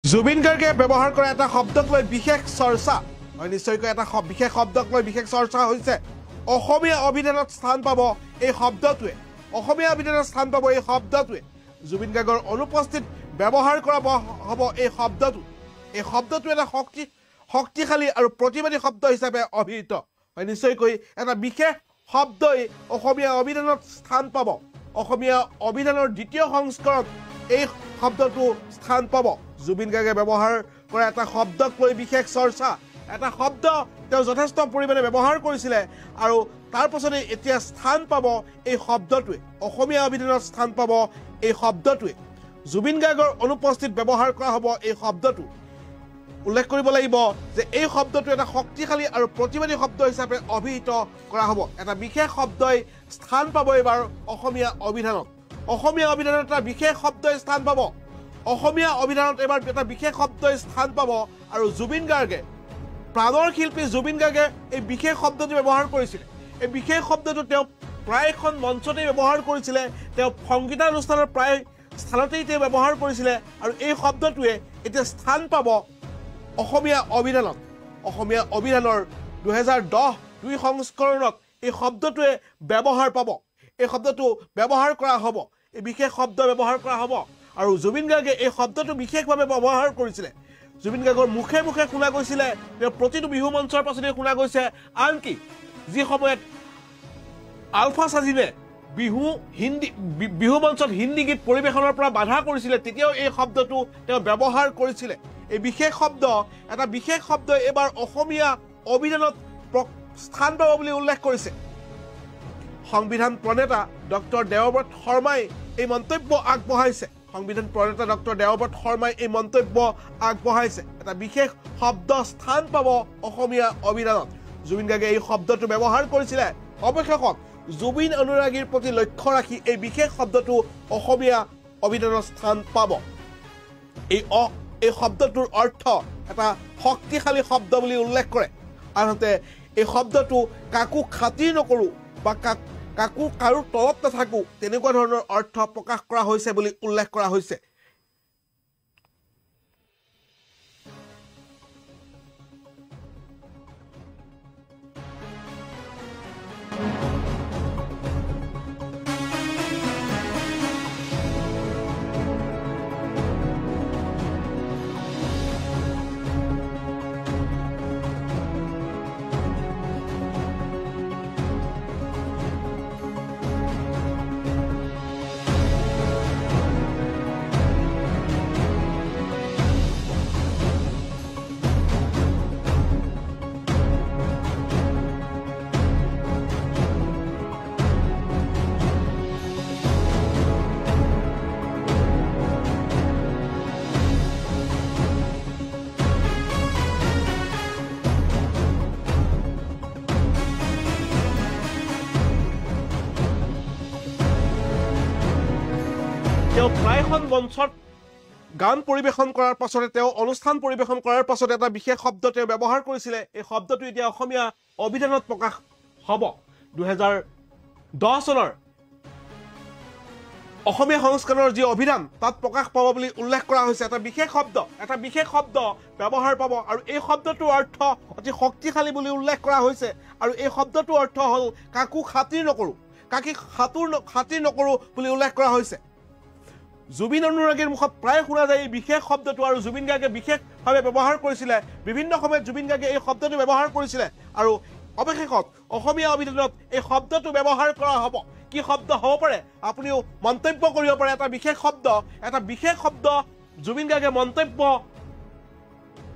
জুবিন গাৰ্গে ব্যৱহাৰ কৰা এটা শব্দক লৈ বিশেষ চৰ্চা হয় নিশ্চয়কৈ এটা বিশেষ শব্দক লৈ বিশেষ চৰ্চা হৈছে অসমীয়া অভিধানত স্থান পাব এই শব্দটোৱে অসমীয়া অভিধানত স্থান পাব এই শব্দটোৱে জুবিন গাৰ্গৰ অনুপস্থিত ব্যৱহাৰ কৰা হ'ব এই শব্দটো এটা শক্তিশালী আৰু প্ৰতিবাদী শব্দ হিচাপে অভিহিত হয় নিশ্চয়কৈ এটা বিশেষ শব্দই অসমীয়া অভিধানত স্থান পাব অসমীয়া অভিধানৰ দ্বিতীয় সংস্কৰণত এই শব্দটো স্থান পাব জুবিন গাৰ্গে ব্যৱহাৰ কৰা এটা শব্দক লৈ বিশেষ চৰ্চা এটা শব্দ তেওঁ যথেষ্ট পৰিমাণে ব্যৱহাৰ কৰিছিলে আৰু তাৰ পাছতে এতিয়া স্থান পাব এই শব্দটোৱে অসমীয়া অভিধানত স্থান পাব এই শব্দটোৱে জুবিন গাৰ্গৰ অনুপস্থিত ব্যৱহাৰ কৰা হ'ব এই শব্দটো উল্লেখ কৰিব লাগিব যে এই শব্দটো এটা শক্তিশালী আৰু প্ৰতিবাদী শব্দ হিচাপে অভিহিত কৰা হ'ব এটা বিশেষ শব্দই স্থান পাব এবাৰ অসমীয়া অভিধানত এটা বিশেষ শব্দই স্থান পাব অসমীয়া অভিধানত এবাৰ এটা বিশেষ শব্দই স্থান পাব আৰু জুবিন গাৰ্গে প্ৰাণৰ শিল্পী জুবিন গাৰ্গে এই বিশেষ শব্দটো ব্যৱহাৰ কৰিছিল এই বিশেষ শব্দটো তেওঁ প্ৰায়খন মঞ্চতে ব্যৱহাৰ কৰিছিলে তেওঁ সংগীতানুষ্ঠানৰ প্ৰায় স্থানতেই তেওঁ ব্যৱহাৰ কৰিছিলে আৰু এই শব্দটোৱে এতিয়া স্থান পাব অসমীয়া অভিধানৰ 2010 সংস্কৰণত এই শব্দটোৱে ব্যৱহাৰ পাব এই শব্দটো ব্যৱহাৰ কৰা হ'ব এই বিশেষ শব্দ ব্যৱহাৰ কৰা হ'ব আৰু জুবিন গাৰ্গে এই শব্দটো বিশেষভাৱে ব্যৱহাৰ কৰিছিলে জুবিন গাৰ্গৰ মুখে মুখে শুনা গৈছিলে তেওঁ প্ৰতিটো বিহু মঞ্চৰ পাছতে শুনা গৈছে আনকি যি সময়ত আলফা সাজিনে বিহু মঞ্চত হিন্দী গীত পৰিৱেশনৰ পৰা বাধা কৰিছিলে তেতিয়াও এই শব্দটো তেওঁ ব্যৱহাৰ কৰিছিলে এই বিশেষ শব্দ এটা বিশেষ শব্দ এবাৰ অসমীয়া অভিধানত স্থান পাব বুলি উল্লেখ কৰিছে সংবিধান প্ৰণেতা ডক্টৰ দেৱব্ৰত শৰ্মাই এই মন্তব্য আগবঢ়াইছে এটা বিশেষ শব্দ স্থান পাব অসমীয়া অভিধানত জুবিন গাৰ্গে এই শব্দটো ব্যৱহাৰ কৰিছিলে অৱশেষত জুবিন অনুৰাগীৰ প্ৰতি লক্ষ্য ৰাখি এই বিশেষ শব্দটো অসমীয়া অভিধানত স্থান পাব এই শব্দটোৰ অৰ্থ এটা শক্তিশালী শব্দ বুলি উল্লেখ কৰে আনহাতে এই শব্দটো কাকো খাতিৰ নকৰোঁ বা কাৰো তলত নাথাকোঁ তেনেকুৱা ধৰণৰ অৰ্থ প্ৰকাশ কৰা হৈছে বুলি উল্লেখ কৰা হৈছে তেওঁ প্ৰায়খন মঞ্চত গান পৰিৱেশন কৰাৰ পাছতে তেওঁ অনুষ্ঠান পৰিৱেশন কৰাৰ পাছতে এটা বিশেষ শব্দ তেওঁ ব্যৱহাৰ কৰিছিলে এই শব্দটো এতিয়া অসমীয়া অভিধানত প্ৰকাশ হ'ব 2010 চনৰ অসমীয়া সংস্কৰণৰ যি অভিধান তাত প্ৰকাশ পাব বুলি উল্লেখ কৰা হৈছে এটা বিশেষ শব্দ ব্যৱহাৰ পাব আৰু এই শব্দটোৰ অৰ্থ অতি শক্তিশালী বুলি উল্লেখ কৰা হৈছে আৰু এই শব্দটোৰ অৰ্থ হ'ল কাকো খাতিৰ নকৰোঁ বুলি উল্লেখ কৰা হৈছে জুবিন অনুৰাগীৰ মুখত প্ৰায় শুনা যায় এই বিশেষ শব্দটো আৰু জুবিন গাৰ্গে বিশেষভাৱে ব্যৱহাৰ কৰিছিলে বিভিন্ন সময়ত জুবিন গাৰ্গে এই শব্দটো ব্যৱহাৰ কৰিছিলে আৰু অৱশেষত অসমীয়া অভিধানত এই শব্দটো ব্যৱহাৰ কৰা হ'ব কি শব্দ হ'ব পাৰে আপুনিও মন্তব্য কৰিব পাৰে এটা বিশেষ শব্দ জুবিন গাৰ্গে মন্তব্য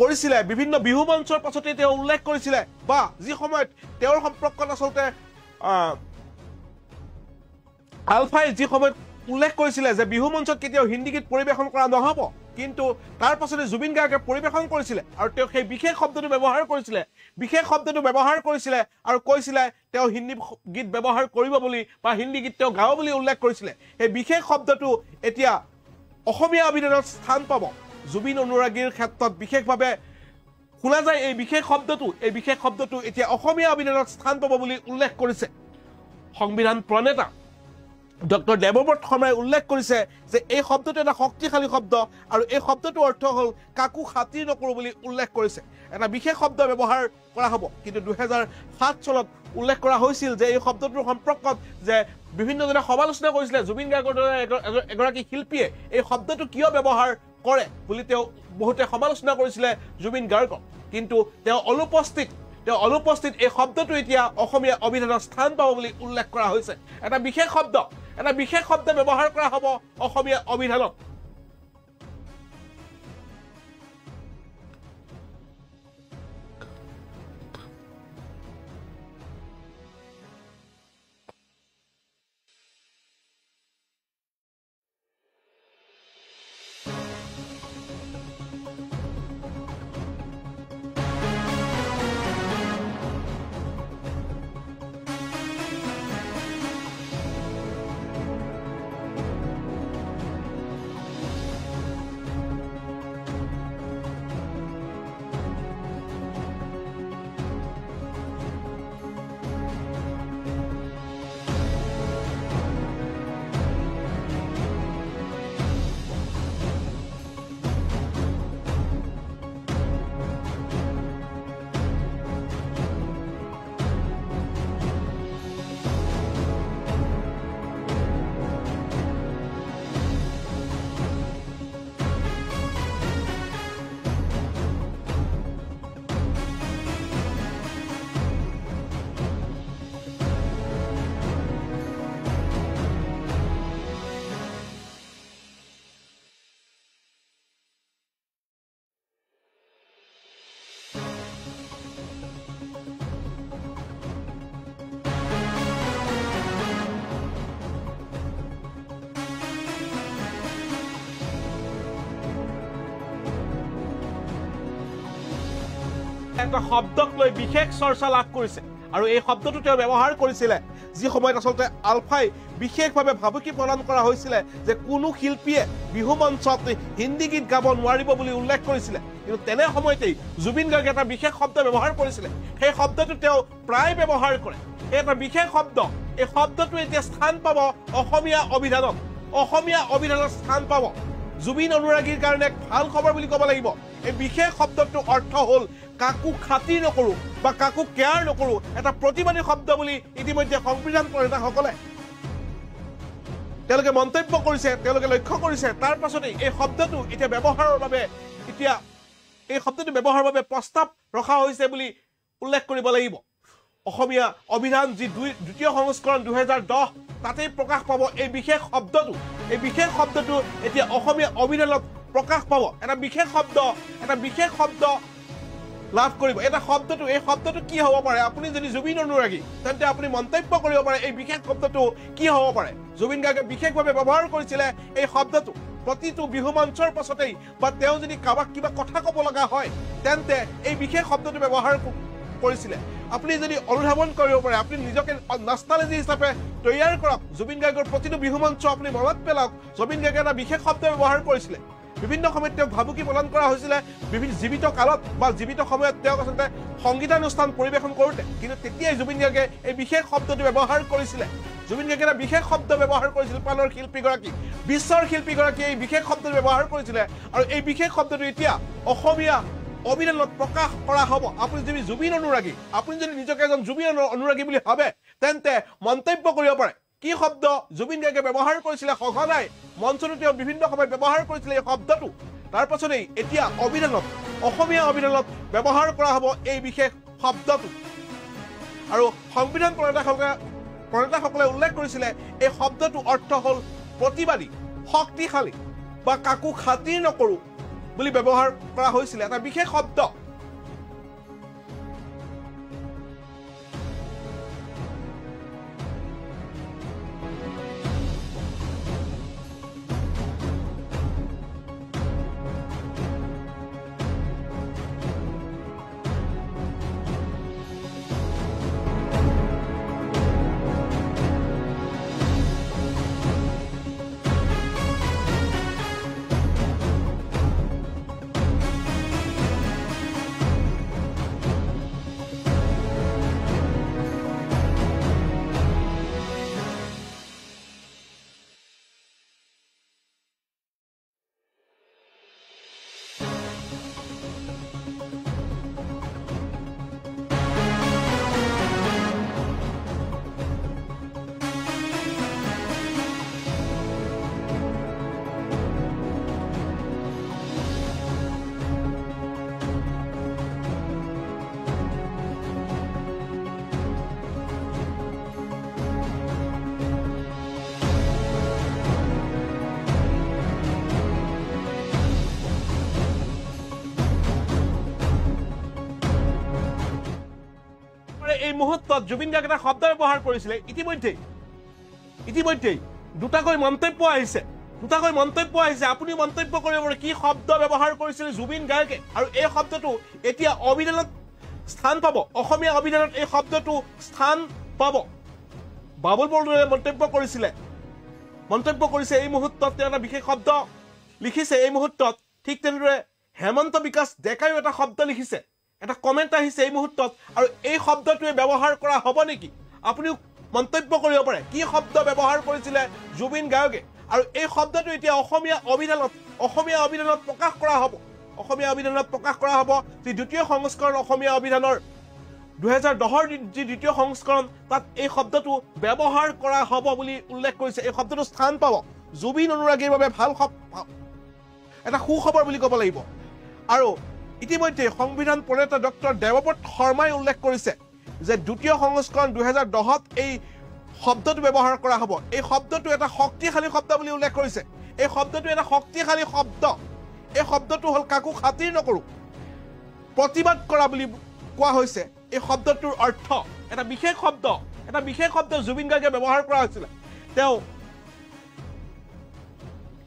কৰিছিলে বিভিন্ন বিহু মঞ্চৰ পাছতে তেওঁ উল্লেখ কৰিছিলে বা যি সময়ত তেওঁৰ সম্পৰ্কত আচলতে আলফাই যি সময়ত উল্লেখ কৰিছিলে যে বিহু মঞ্চত কেতিয়াও হিন্দী গীত পৰিৱেশন কৰা নহ'ব কিন্তু তাৰ পাছতে জুবিন গাৰ্গে পৰিৱেশন কৰিছিলে আৰু তেওঁ সেই বিশেষ শব্দটো ব্যৱহাৰ কৰিছিলে আৰু কৈছিলে তেওঁ হিন্দী গীত ব্যৱহাৰ কৰিব বুলি বা হিন্দী গীত তেওঁ গাব বুলি উল্লেখ কৰিছিলে এই বিশেষ শব্দটো এতিয়া অসমীয়া অভিধানত স্থান পাব জুবিন অনুৰাগীৰ ক্ষেত্ৰত বিশেষভাৱে শুনা যায় এই বিশেষ শব্দটো এতিয়া অসমীয়া অভিধানত স্থান পাব বুলি উল্লেখ কৰিছে সংবিধান প্ৰণেতা ডক্টৰ দেৱব্ৰত শৰ্মাই উল্লেখ কৰিছে যে এই শব্দটো এটা শক্তিশালী শব্দ আৰু এই শব্দটোৰ অৰ্থ হ'ল কাকো খাতিৰ নকৰোঁ বুলি উল্লেখ কৰিছে এটা বিশেষ শব্দ ব্যৱহাৰ কৰা হ'ব কিন্তু 2007 চনত উল্লেখ কৰা হৈছিল যে এই শব্দটোৰ সম্পৰ্কত যে বিভিন্নজনে সমালোচনা কৰিছিলে জুবিন গাৰ্গৰ দৰে এগৰাকী শিল্পীয়ে এই শব্দটো কিয় ব্যৱহাৰ কৰে বুলি তেওঁ বহুতে সমালোচনা কৰিছিলে জুবিন গাৰ্গক কিন্তু তেওঁ অনুপস্থিত এই শব্দটো এতিয়া অসমীয়া অভিধানত স্থান পাব বুলি উল্লেখ কৰা হৈছে এটা বিশেষ শব্দ ব্যৱহাৰ কৰা হ'ব অসমীয়া অভিধানত এটা শব্দক লৈ বিশেষ চৰ্চা লাভ কৰিছে আৰু এই শব্দটো তেওঁ ব্যৱহাৰ কৰিছিলে যি সময়ত আচলতে আলফাই বিশেষভাৱে ভাবুকি প্ৰদান কৰা হৈছিলে যে কোনো শিল্পীয়ে বিহু মঞ্চত হিন্দী গীত গাব নোৱাৰিব বুলি উল্লেখ কৰিছিলে কিন্তু তেনে সময়তেই জুবিন গাৰ্গে এটা বিশেষ শব্দ ব্যৱহাৰ কৰিছিলে সেই শব্দটো তেওঁ প্ৰায় ব্যৱহাৰ কৰে এটা বিশেষ শব্দ এই শব্দটো এতিয়া স্থান পাব অসমীয়া অভিধানত স্থান পাব জুবিন অনুৰাগীৰ কাৰণে ভাল খবৰ বুলি ক'ব লাগিব এই বিশেষ শব্দটোৰ অৰ্থ হ'ল কাকো খাতিৰ নকৰোঁ বা কাকো কেয়াৰ নকৰোঁ এটা প্ৰতিবাদী শব্দ বুলি ইতিমধ্যে সংবিধান প্ৰণেতাসকলে তেওঁলোকে মন্তব্য কৰিছে তেওঁলোকে লক্ষ্য কৰিছে তাৰ পাছতেই এই শব্দটো এতিয়া ব্যৱহাৰৰ বাবে প্ৰস্তাৱ ৰখা হৈছে বুলি উল্লেখ কৰিব লাগিব অসমীয়া অভিধান যি দ্বিতীয় সংস্কৰণ 2010 তাতেই প্ৰকাশ পাব এই বিশেষ শব্দটো এতিয়া অসমীয়া অভিধানত প্ৰকাশ পাব এটা বিশেষ শব্দ লাভ কৰিব এই শব্দটো কি হ'ব পাৰে আপুনি যদি জুবিন অনুৰাগী তেন্তে আপুনি মন্তব্য কৰিব পাৰে এই বিশেষ শব্দটো কি হ'ব পাৰে জুবিন গাৰ্গে বিশেষভাৱে ব্যৱহাৰ কৰিছিলে এই শব্দটো প্ৰতিটো বিহু মঞ্চৰ পাছতেই বা তেওঁ যদি কাবাক কিবা কথা ক'ব লগা হয় তেন্তে এই বিশেষ শব্দটো ব্যৱহাৰ কৰিছিলে আপুনি যদি অনুধাৱন কৰিব পাৰে আপুনি নিজকে নষ্টালজি হিচাপে তৈয়াৰ কৰক জুবিন গাৰ্গৰ প্ৰতিটো বিহু মঞ্চ আপুনি মনত পেলাওক জুবিন গাৰ্গে এটা বিশেষ শব্দ ব্যৱহাৰ কৰিছিলে বিভিন্ন সময়ত তেওঁক ভাবুকি প্ৰদান কৰা হৈছিলে জীৱিত কালত বা জীৱিত সময়ত তেওঁক আচলতে সংগীতানুষ্ঠান পৰিৱেশন কৰোঁতে কিন্তু তেতিয়াই জুবিন গাৰ্গে এই বিশেষ শব্দটো ব্যৱহাৰ কৰিছিলে জুবিন গাৰ্গে এটা বিশেষ শব্দ ব্যৱহাৰ কৰিছিল প্ৰাণৰ শিল্পীগৰাকী বিশ্বৰ শিল্পীগৰাকীয়ে এই বিশেষ শব্দটো ব্যৱহাৰ কৰিছিলে আৰু এই বিশেষ শব্দটো এতিয়া অসমীয়া অভিধানত প্ৰকাশ কৰা হ'ব আপুনি যদি জুবিন অনুৰাগী আপুনি যদি নিজকে এজন জুবিন অনুৰাগী বুলি ভাবে তেন্তে মন্তব্য কৰিব পাৰে কি শব্দ জুবিন গাৰ্গে ব্যৱহাৰ কৰিছিলে সঘনাই মঞ্চটো তেওঁ বিভিন্ন সময়ত ব্যৱহাৰ কৰিছিলে এই শব্দটো তাৰ পাছতেই এতিয়া অসমীয়া অভিধানত ব্যৱহাৰ কৰা হ'ব এই বিশেষ শব্দটো আৰু সংবিধান প্ৰণেতাসকলে উল্লেখ কৰিছিলে এই শব্দটো অৰ্থ হ'ল প্ৰতিবাদী শক্তিশালী বা কাকো খাতিৰ নকৰোঁ বুলি ব্যৱহাৰ কৰা হৈছিলে এটা বিশেষ শব্দ এই মুহূৰ্তত জুবিন গাৰ্গে এটা শব্দ ব্যৱহাৰ কৰিছিলে ইতিমধ্যেই দুটাকৈ মন্তব্য আহিছে আপুনি মন্তব্য কৰিব পাৰে কি শব্দ ব্যৱহাৰ কৰিছিল জুবিন গাৰ্গে আৰু এই শব্দটো এতিয়া অভিধানত স্থান পাব অসমীয়া অভিধানত এই শব্দটো স্থান পাব বাবুল বৰদলৈয়ে মন্তব্য কৰিছে এই মুহূৰ্তত তেওঁ এটা বিশেষ শব্দ লিখিছে এই মুহূৰ্তত ঠিক তেনেদৰে হেমন্ত বিকাশ ডেকায়ো এটা শব্দ লিখিছে এটা কমেন্ট আহিছে এই মুহূৰ্তত আৰু এই শব্দটোৱে ব্যৱহাৰ কৰা হ'ব নেকি আপুনিও মন্তব্য কৰিব পাৰে কি শব্দ ব্যৱহাৰ কৰিছিলে জুবিন গাৰ্গে আৰু এই শব্দটো এতিয়া অসমীয়া অভিধানত প্ৰকাশ কৰা হ'ব যি দ্বিতীয় সংস্কৰণ অসমীয়া অভিধানৰ 2010 যি দ্বিতীয় সংস্কৰণ তাত এই শব্দটো ব্যৱহাৰ কৰা হ'ব বুলি উল্লেখ কৰিছে এই শব্দটো স্থান পাব জুবিন অনুৰাগীৰ বাবে ভাল এটা সুখবৰ বুলি ক'ব লাগিব আৰু ইতিমধ্যে সংবিধান প্ৰণেতা ডক্টৰ দেৱব্ৰত শৰ্মাই উল্লেখ কৰিছে যে দ্বিতীয় সংস্কৰণ 2010ত এই শব্দটো ব্যৱহাৰ কৰা হ'ব এই শব্দটো এটা শক্তিশালী শব্দ বুলি উল্লেখ কৰিছে এই শব্দটো এটা শক্তিশালী শব্দ এই শব্দটো হ'ল কাকো খাতিৰ নকৰো প্ৰতিবাদ কৰা বুলি কোৱা হৈছে এই শব্দটোৰ অৰ্থ এটা বিশেষ শব্দ জুবিন গাৰ্গে ব্যৱহাৰ কৰা হৈছিল তেওঁ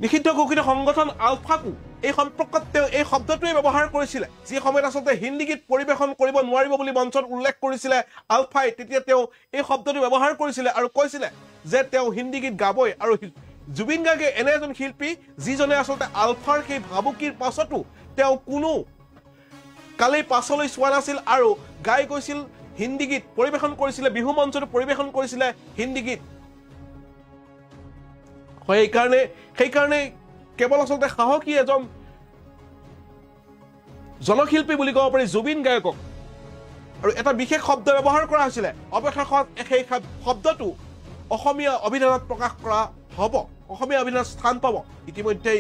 নিষিদ্ধ ঘোষিত সংগঠন আলফাকো এই সম্পৰ্কত তেওঁ এই শব্দটোৱে ব্যৱহাৰ কৰিছিলে যি সময়ত আচলতে হিন্দী গীত পৰিৱেশন কৰিব নোৱাৰিব বুলি মঞ্চত উল্লেখ কৰিছিলে আলফাই তেতিয়া তেওঁ এই শব্দটো ব্যৱহাৰ কৰিছিলে আৰু কৈছিলে যে তেওঁ হিন্দী গীত গাবই আৰু জুবিন গাৰ্গে এনে এজন শিল্পী যিজনে আচলতে আলফাৰ সেই ভাবুকিৰ পাছতো তেওঁ কোনো কালেই পাছলৈ চোৱা নাছিল আৰু গাই গৈছিল হিন্দী গীত পৰিৱেশন কৰিছিলে বিহু মঞ্চতো পৰিৱেশন কৰিছিলে হিন্দী গীত সেইকাৰণে কেৱল আচলতে সাহসী এজন জনশিল্পী বুলি ক'ব পাৰি জুবিন গাৰ্গক আৰু এটা বিশেষ শব্দ ব্যৱহাৰ কৰা হৈছিলে অৱশেষত সেই শব্দটো অসমীয়া অভিধানত প্ৰকাশ কৰা হ'ব অসমীয়া অভিধানত স্থান পাব ইতিমধ্যেই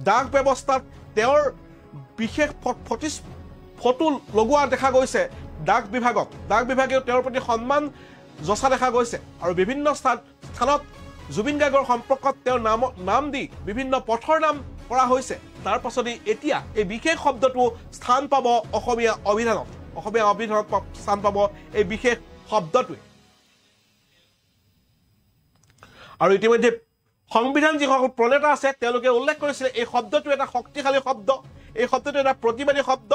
ডাক ব্যৱস্থাত তেওঁৰ বিশেষ ফটো লগোৱা দেখা গৈছে ডাক বিভাগেও তেওঁৰ প্ৰতি সন্মান যচা দেখা গৈছে আৰু বিভিন্ন স্থানত জুবিন গাৰ্গৰ সম্পৰ্কত তেওঁৰ নাম দি বিভিন্ন পথৰ নাম কৰা হৈছে তাৰ পাছতে এতিয়া এই বিশেষ শব্দটো স্থান পাব অসমীয়া অভিধানত স্থান পাব এই বিশেষ শব্দটোৱে আৰু ইতিমধ্যে সংবিধান যিসকল প্ৰণেতা আছে তেওঁলোকে উল্লেখ কৰিছিলে এই শব্দটো এটা শক্তিশালী শব্দ এই শব্দটো এটা প্ৰতিবাদী শব্দ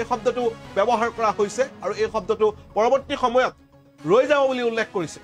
এই শব্দটো ব্যৱহাৰ কৰা হৈছে আৰু এই শব্দটো পৰৱৰ্তী সময়ত ৰৈ যাব বুলি উল্লেখ কৰিছে